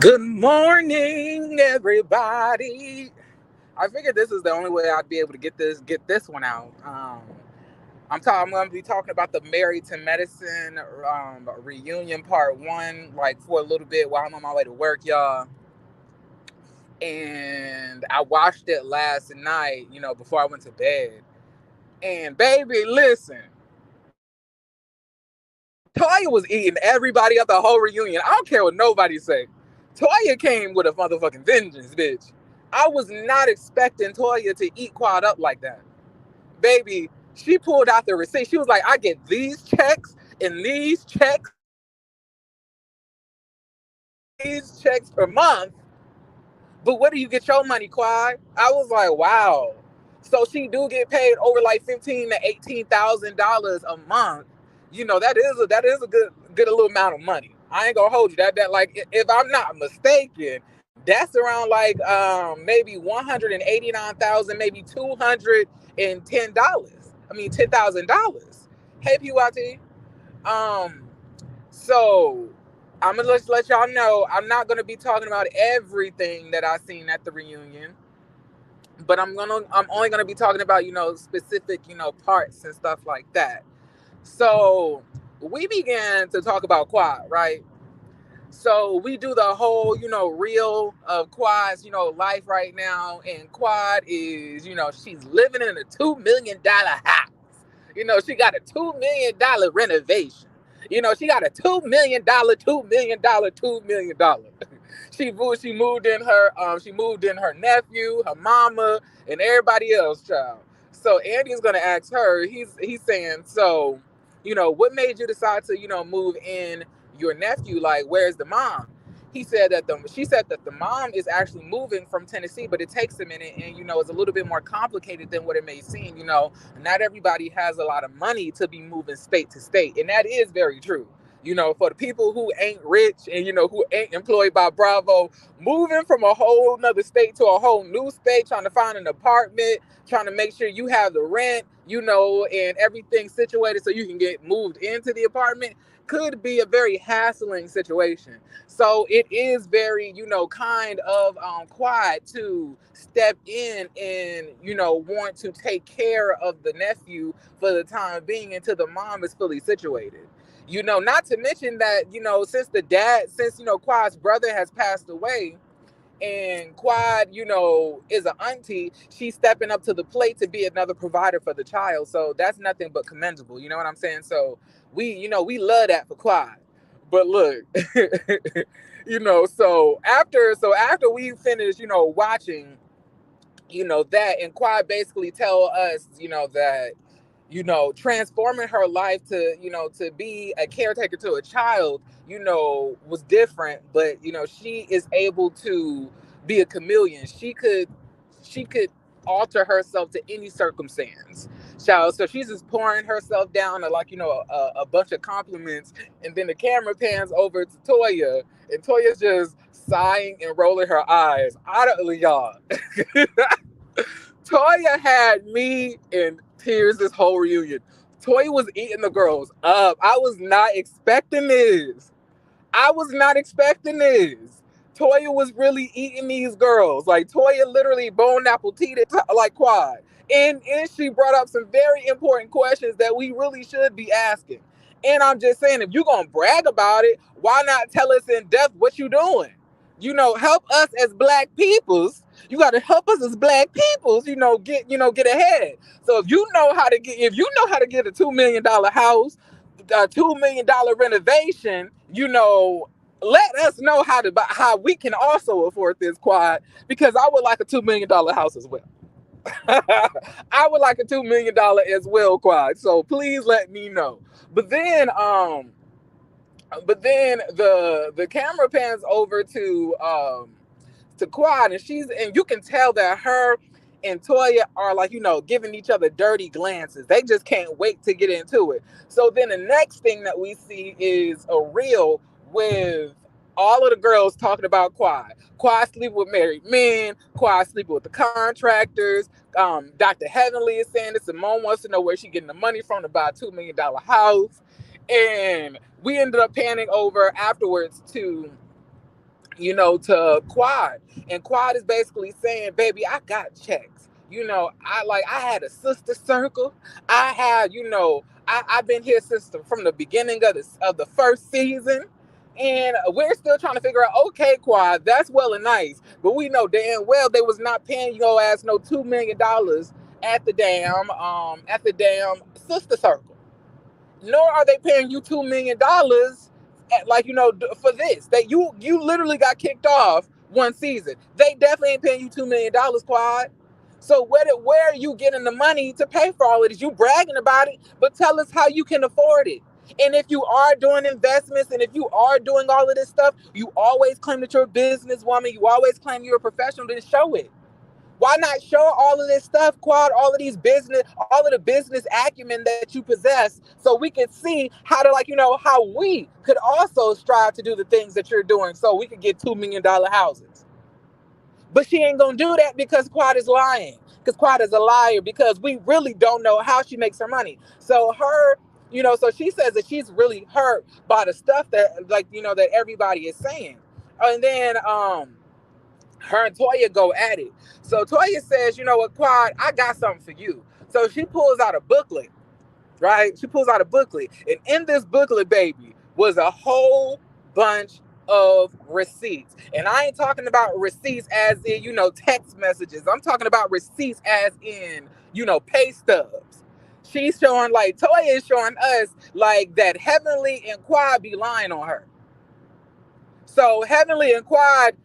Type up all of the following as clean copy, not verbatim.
Good morning, everybody. I figured this is the only way I'd be able to get this one out. I'm going to be talking about the Married to Medicine reunion part one, like for a little bit while I'm on my way to work, y'all. And I watched it last night, before I went to bed. And baby, listen, Toya was eating everybody at the whole reunion. I don't care what nobody say. Toya came with a motherfucking vengeance, bitch. I was not expecting Toya to eat Quad up like that. Baby, she pulled out the receipt. She was like, I get these checks and these checks per month. But where do you get your money, Quad? I was like, wow. So she do get paid over like $15,000 to $18,000 a month. That is a good little amount of money. I ain't gonna hold you. That like if I'm not mistaken, that's around like maybe 189,000, maybe $210. I mean $10,000. Hey PYT. Um so I'm gonna let y'all know I'm not gonna be talking about everything that I seen at the reunion, but I'm only gonna be talking about specific parts and stuff like that. So we began to talk about Quad, right? So we do the whole reel of Quad's life right now, and Quad is she's living in a $2 million house. She got a $2 million renovation. She got a $2 million, $2 million, $2 million. She moved in her nephew, her mama, and everybody else, child. So Andy's gonna ask her. He's saying, so, what made you decide to move in your nephew? Like, where's the mom? She said that the mom is actually moving from Tennessee, but it takes a minute, and it's a little bit more complicated than what it may seem. Not everybody has a lot of money to be moving state to state, and that is very true. For the people who ain't rich and who ain't employed by Bravo, moving from a whole nother state to a whole new state, trying to find an apartment, trying to make sure you have the rent, and everything situated so you can get moved into the apartment could be a very hassling situation. So it is very, kind of quiet to step in and, want to take care of the nephew for the time being until the mom is fully situated. Not to mention that, since Quad's brother has passed away, and Quad, is an auntie, she's stepping up to the plate to be another provider for the child. So that's nothing but commendable. You know what I'm saying? So we love that for Quad. But look, so after we finish, watching, that, and Quad basically tell us, that transforming her life to to be a caretaker to a child was different, but she is able to be a chameleon. She could alter herself to any circumstance, child. So she's just pouring herself down to, like, a bunch of compliments, and then the camera pans over to Toya, and Toya's just sighing and rolling her eyes. I don't, y'all. Toya had me in tears this whole reunion. Toya was eating the girls up. I was not expecting this. I was not expecting this. Toya was really eating these girls. Like, Toya literally bone apple teed it like Quad. And she brought up some very important questions that we really should be asking. And I'm just saying, if you're gonna brag about it, why not tell us in depth what you doing? Help us as black peoples. You got to help us as black peoples. Get ahead. So if you know how to get a $2 million house, a $2 million renovation, let us know how we can also afford this, Quad, because I would like a $2 million house as well. I would like a $2 million as well, Quad. So please let me know. But then the camera pans over to Quad, and you can tell that her and Toya are, like, giving each other dirty glances. They just can't wait to get into it. So then the next thing that we see is a reel with all of the girls talking about Quad. Quad sleeping with married men. Quad sleeping with the contractors. Dr. Heavenly is saying that Simone wants to know where she getting the money from to buy a $2 million house. And we ended up panning over afterwards to Quad. And Quad is basically saying, baby, I got checks. I had a sister circle. I had, I've been here since from the beginning of the first season. And we're still trying to figure out, okay, Quad, that's well and nice. But we know damn well they was not paying your ass no $2 million at the damn sister circle, nor are they paying you $2 million for this. That you literally got kicked off one season. They definitely ain't paying you $2 million, Quad. So where are you getting the money to pay for all of this? You bragging about it, but tell us how you can afford it. And if you are doing investments and if you are doing all of this stuff, you always claim that you're a businesswoman. You always claim you're a professional. Then show it. Why not show all of this stuff, Quad, all of the business acumen that you possess, so we can see how to, how we could also strive to do the things that you're doing so we could get $2 million houses. But she ain't gonna do that because Quad is lying. Because Quad is a liar, because we really don't know how she makes her money. So she says that she's really hurt by the stuff that, that everybody is saying. And then, her and Toya go at it. So Toya says, you know what, Quad, I got something for you. So she pulls out a booklet, right? She pulls out a booklet. And in this booklet, baby, was a whole bunch of receipts. And I ain't talking about receipts as in, text messages. I'm talking about receipts as in, pay stubs. She's showing, Toya is showing us, that Heavenly and Quad be lying on her. So Heavenly and Quad,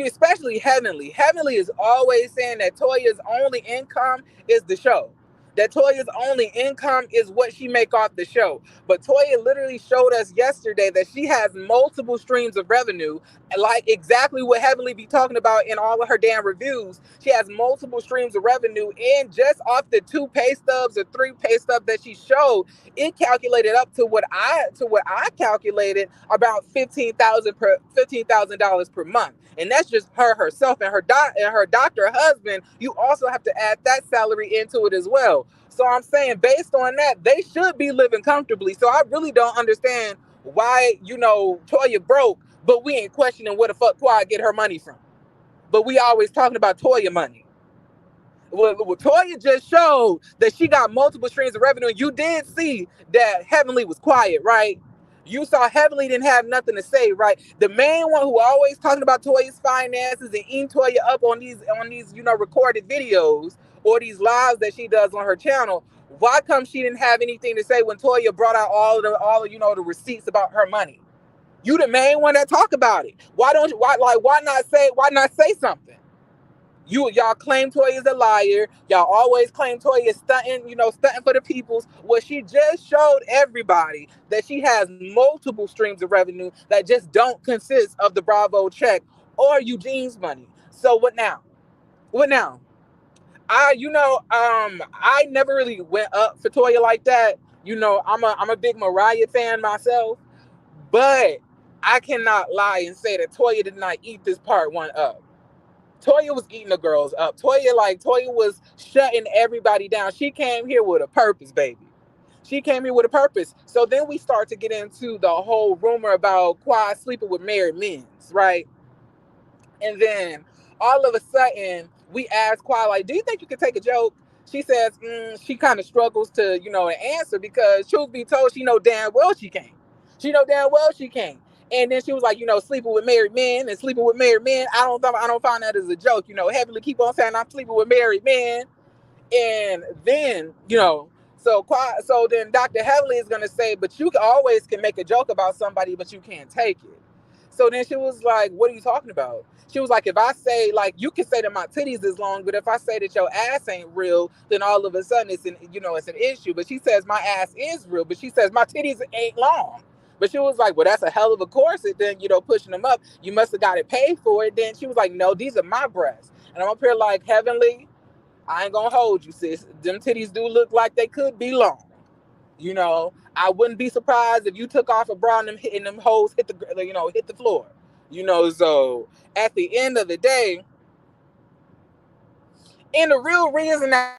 especially Heavenly. Heavenly is always saying that Toya's only income is the show. That Toya's only income is what she make off the show. But Toya literally showed us yesterday that she has multiple streams of revenue, like exactly what Heavenly be talking about in all of her damn reviews. She has multiple streams of revenue, and just off the 2 pay stubs or 3 pay stubs that she showed, it calculated up to what I calculated about $15,000 per month. And that's just her herself and her doctor husband. You also have to add that salary into it as well. So I'm saying, based on that, they should be living comfortably. So I really don't understand why, Toya broke, but we ain't questioning where the fuck Quad get her money from. But we always talking about Toya money. Well, Toya just showed that she got multiple streams of revenue. You did see that Heavenly was quiet, right? You saw Heavenly didn't have nothing to say, right? The main one who always talking about Toya's finances and eating Toya up on these recorded videos or these lives that she does on her channel. Why come she didn't have anything to say when Toya brought out all of the receipts about her money? You the main one that talk about it. Why not say something? Y'all claim Toya is a liar. Y'all always claim Toya is stunting for the peoples. Well, she just showed everybody that she has multiple streams of revenue that just don't consist of the Bravo check or Eugene's money. So what now? What now? I never really went up for Toya like that. I'm a big Mariah fan myself, but I cannot lie and say that Toya did not eat this part one up. Toya was eating the girls up. Toya was shutting everybody down. She came here with a purpose, baby. She came here with a purpose. So then we start to get into the whole rumor about Quad sleeping with married men, right? And then all of a sudden, we ask Quad, do you think you could take a joke? She says, she kind of struggles to, answer, because truth be told, she know damn well she can't. She know damn well she can't. And then she was like, sleeping with married men and sleeping with married men. I don't find that as a joke. Heavenly keep on saying I'm sleeping with married men. And then, so then Dr. Heavenly is gonna say, but you always can make a joke about somebody, but you can't take it. So then she was like, what are you talking about? She was like, if I say, you can say that my titties is long, but if I say that your ass ain't real, then all of a sudden it's an issue. But she says my ass is real, but she says my titties ain't long. But she was like, well, that's a hell of a corset. Then, pushing them up, you must have got it paid for it. Then she was like, no, these are my breasts. And I'm up here like, Heavenly, I ain't gonna hold you, sis. Them titties do look like they could be long. I wouldn't be surprised if you took off a bra and them hoes hit the floor. So at the end of the day, and the real reason that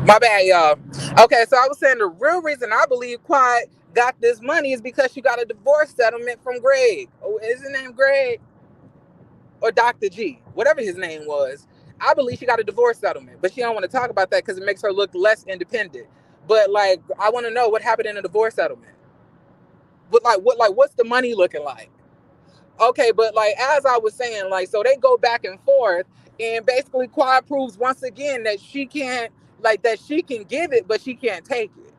My bad, y'all. Okay, so I was saying the real reason I believe Quiet got this money is because she got a divorce settlement from Greg. Oh, is his name Greg or Dr. G? Whatever his name was. I believe she got a divorce settlement, but she don't want to talk about that because it makes her look less independent. But like, I want to know what happened in a divorce settlement. But what's the money looking like? Okay, but like as I was saying, like so they go back and forth, and basically Quad proves once again that she can't that she can give it, but she can't take it,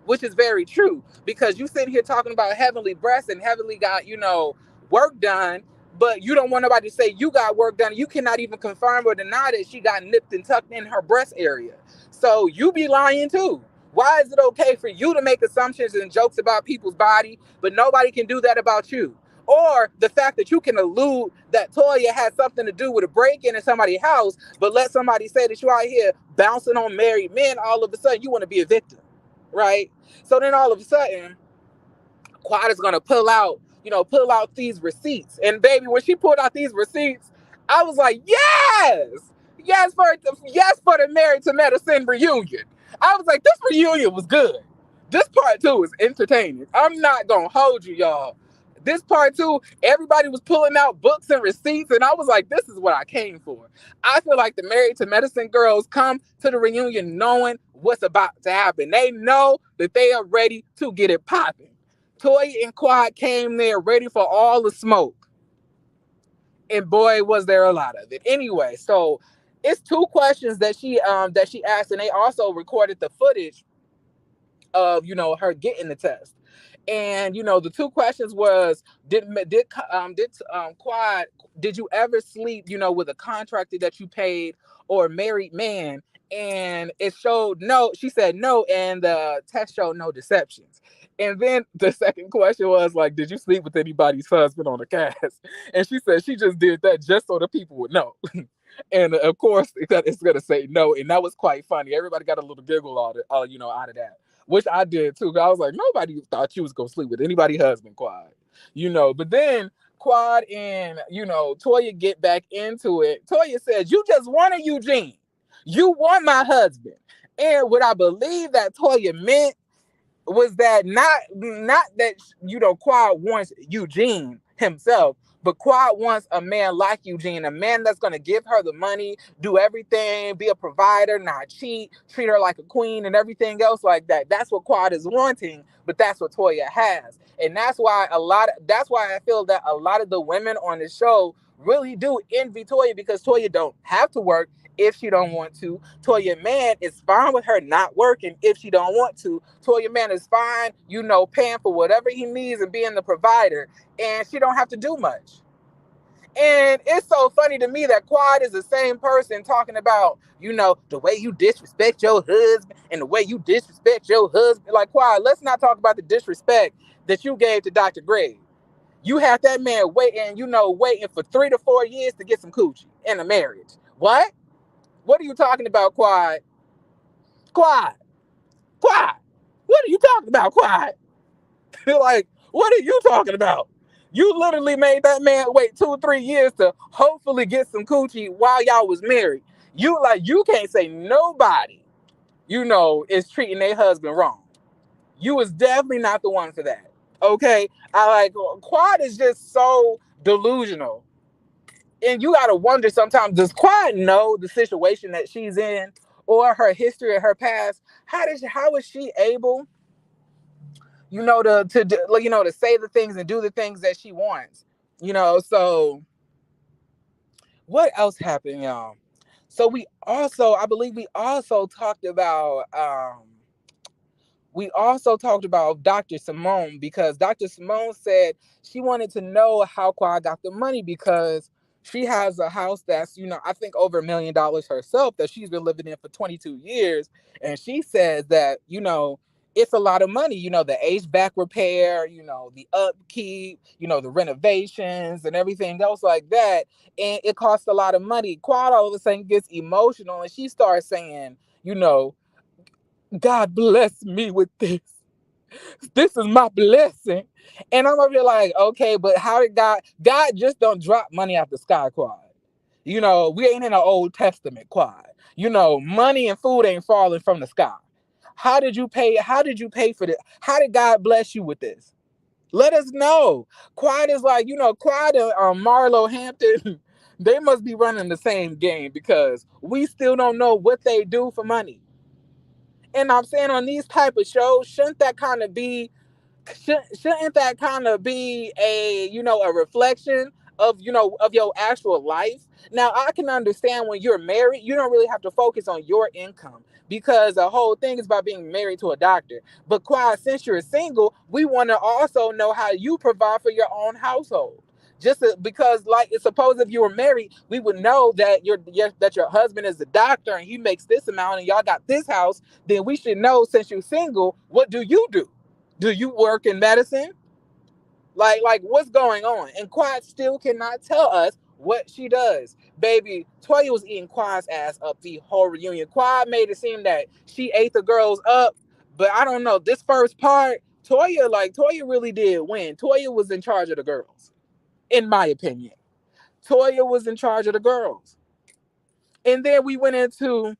which is very true because you sitting here talking about heavenly breasts and heavenly got work done, but you don't want nobody to say you got work done. You cannot even confirm or deny that she got nipped and tucked in her breast area. So you be lying too. Why is it okay for you to make assumptions and jokes about people's body, but nobody can do that about you? Or the fact that you can allude that Toya had something to do with a break-in in somebody's house, but let somebody say that you out here bouncing on married men, all of a sudden you want to be a victim, right? So then all of a sudden, Quad is gonna pull out these receipts. And baby, when she pulled out these receipts, I was like, yes for the Married to Medicine reunion. I was like, this reunion was good. This part two is entertaining. I'm not gonna hold you, y'all. This part two, everybody was pulling out books and receipts, and I was like, this is what I came for. I feel like the Married to Medicine girls come to the reunion knowing what's about to happen. They know that they are ready to get it popping. Toy and Quad came there ready for all the smoke. And boy, was there a lot of it. Anyway, so it's two questions that she asked, and they also recorded the footage of her getting the test. And the two questions was Quad, did you ever sleep with a contractor that you paid or a married man? And it showed no. She said no, and the test showed no deceptions. And then the second question was like, did you sleep with anybody's husband on the cast? And she said she just did that just so the people would know. And of course it's gonna say no, and that was quite funny. Everybody got a little giggle out of that, which I did too. I was like, nobody thought you was gonna sleep with anybody's husband, Quad. But then Quad and Toya get back into it. Toya says, you just wanted Eugene. You want my husband. And what I believe that Toya meant was that not that Quad wants Eugene himself, but Quad wants a man like Eugene, a man that's gonna give her the money, do everything, be a provider, not cheat, treat her like a queen, and everything else like that. That's what Quad is wanting, but that's what Toya has, and that's why I feel that a lot of the women on the show really do envy Toya because Toya don't have to work if she don't want to. Toya Man is fine with her not working if she don't want to. Toya Man is fine, paying for whatever he needs and being the provider, and she don't have to do much. And it's so funny to me that Quad is the same person talking about, the way you disrespect your husband and the way you disrespect your husband. Like, Quad, let's not talk about the disrespect that you gave to Dr. Greg. You had that man waiting for 3 to 4 years to get some coochie in a marriage. What? What are you talking about, Quad? Quad. Quad. What are you talking about, Quad? Like, what are you talking about? You literally made that man wait 2 or 3 years to hopefully get some coochie while y'all was married. You can't say nobody, is treating their husband wrong. You was definitely not the one for that. Okay? Quad is just so delusional. And you gotta wonder sometimes, does Quad know the situation that she's in or her history or her past? How is she able, to say the things and do the things that she wants? So what else happened, y'all? So I believe we also talked about Dr. Simone, because Dr. Simone said she wanted to know how Quad got the money because she has a house that's, I think over $1 million herself that she's been living in for 22 years. And she says that, it's a lot of money, the HVAC repair, the upkeep, the renovations and everything else like that. And it costs a lot of money. Quad all of a sudden gets emotional and she starts saying, God bless me with this. This is my blessing. And I'm gonna be like, okay, but how did God just don't drop money out the sky, Quad? We ain't in the Old Testament, Quad. Money and food ain't falling from the sky. How did you pay? How did you pay for this? How did God bless you with this? Let us know. Quad is like, Quad and Marlo Hampton, they must be running the same game because we still don't know what they do for money. And I'm saying on these type of shows, shouldn't that kind of be a reflection of your actual life? Now I can understand when you're married, you don't really have to focus on your income because the whole thing is about being married to a doctor. But quite since you're single, we want to also know how you provide for your own household. Because, like, suppose if you were married, we would know that your husband is a doctor and he makes this amount and y'all got this house. Then we should know, since you're single, what do you do? Do you work in medicine? Like what's going on? And Quad still cannot tell us what she does. Baby, Toya was eating Quad's ass up the whole reunion. Quad made it seem that she ate the girls up, but I don't know. This first part, Toya really did win. Toya was in charge of the girls, in my opinion. Toya was in charge of the girls. And then we went into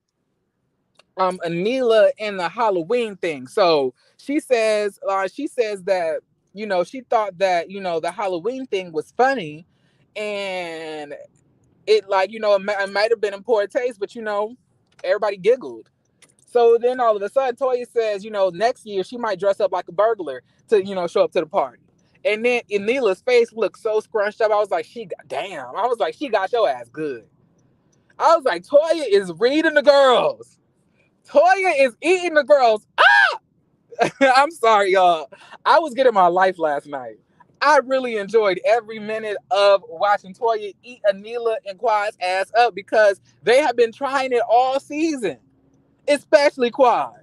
Anila and the Halloween thing. So she says that she thought that the Halloween thing was funny, and it might have been in poor taste, but everybody giggled. So then all of a sudden Toya says next year she might dress up like a burglar to show up to the party. And then Anila's face looked so scrunched up. I was like, she got your ass good. I was like, Toya is reading the girls. Toya is eating the girls. I'm sorry, y'all. I was getting my life last night. I really enjoyed every minute of watching Toya eat Anila and Quad's ass up because they have been trying it all season, especially Quad.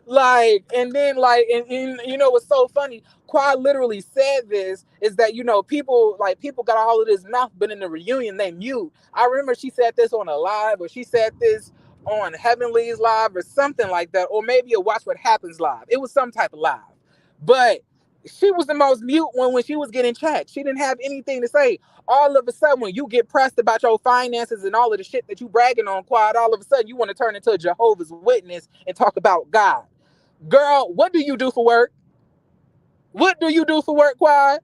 And then and what's so funny? Quad literally said this is that people got all of this mouth, but in the reunion they mute. I remember she said this on a live, or she said this on Heavenly's live, or something like that, or maybe a Watch What Happens live. It was some type of live, but she was the most mute when she was getting checked. She didn't have anything to say. All of a sudden, when you get pressed about your finances and all of the shit that you bragging on, Quad, all of a sudden you want to turn into a Jehovah's Witness and talk about God. Girl, what do you do for work? What do you do for work, Quad?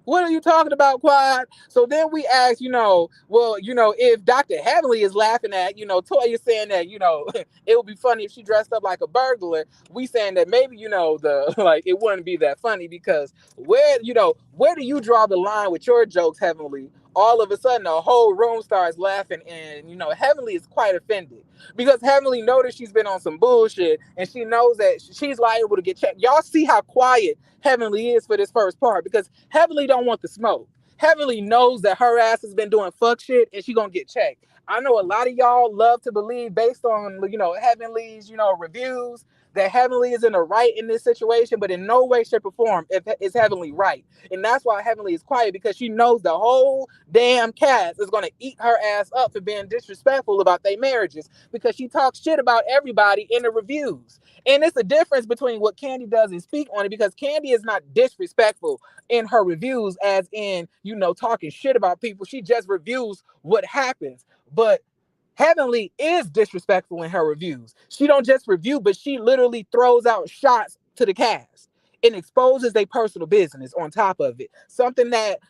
What are you talking about, Quad? So then we ask, if Dr. Heavenly is laughing at, Toya saying that, it would be funny if she dressed up like a burglar. We saying that maybe, it wouldn't be that funny because where do you draw the line with your jokes, Heavenly? All of a sudden, the whole room starts laughing, and Heavenly is quite offended because Heavenly noticed she's been on some bullshit, and she knows that she's liable to get checked. Y'all see how quiet Heavenly is for this first part because Heavenly don't want the smoke. Heavenly knows that her ass has been doing fuck shit, and she gonna get checked. I know a lot of y'all love to believe, based on Heavenly's reviews, that Heavenly is in the right in this situation, but in no way, shape, or form is Heavenly right. And that's why Heavenly is quiet, because she knows the whole damn cast is going to eat her ass up for being disrespectful about their marriages, because she talks shit about everybody in the reviews. And it's a difference between what Candy does and speak on it, because Candy is not disrespectful in her reviews, as in, talking shit about people. She just reviews what happens. But Heavenly is disrespectful in her reviews. She don't just review, but she literally throws out shots to the cast and exposes their personal business on top of it. Something that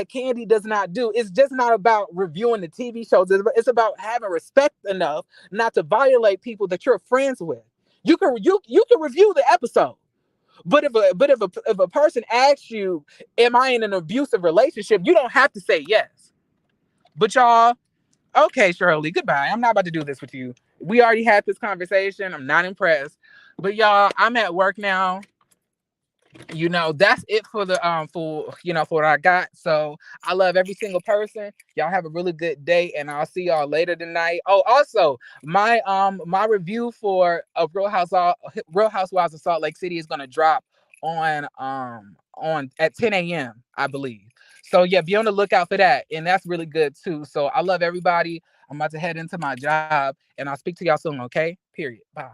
Candy does not do. It's just not about reviewing the TV shows. It's about having respect enough not to violate people that you're friends with. You can review the episode, but if a person asks you, "Am I in an abusive relationship?" you don't have to say yes. But y'all. Okay, Shirley, goodbye. I'm not about to do this with you. We already had this conversation. I'm not impressed. But y'all, I'm at work now. That's it for the for what I got. So I love every single person. Y'all have a really good day, and I'll see y'all later tonight. Oh, also, my review for Real Housewives of Salt Lake City is gonna drop on at 10 a.m. I believe. So yeah, be on the lookout for that. And that's really good too. So I love everybody. I'm about to head into my job, and I'll speak to y'all soon, okay? Period. Bye.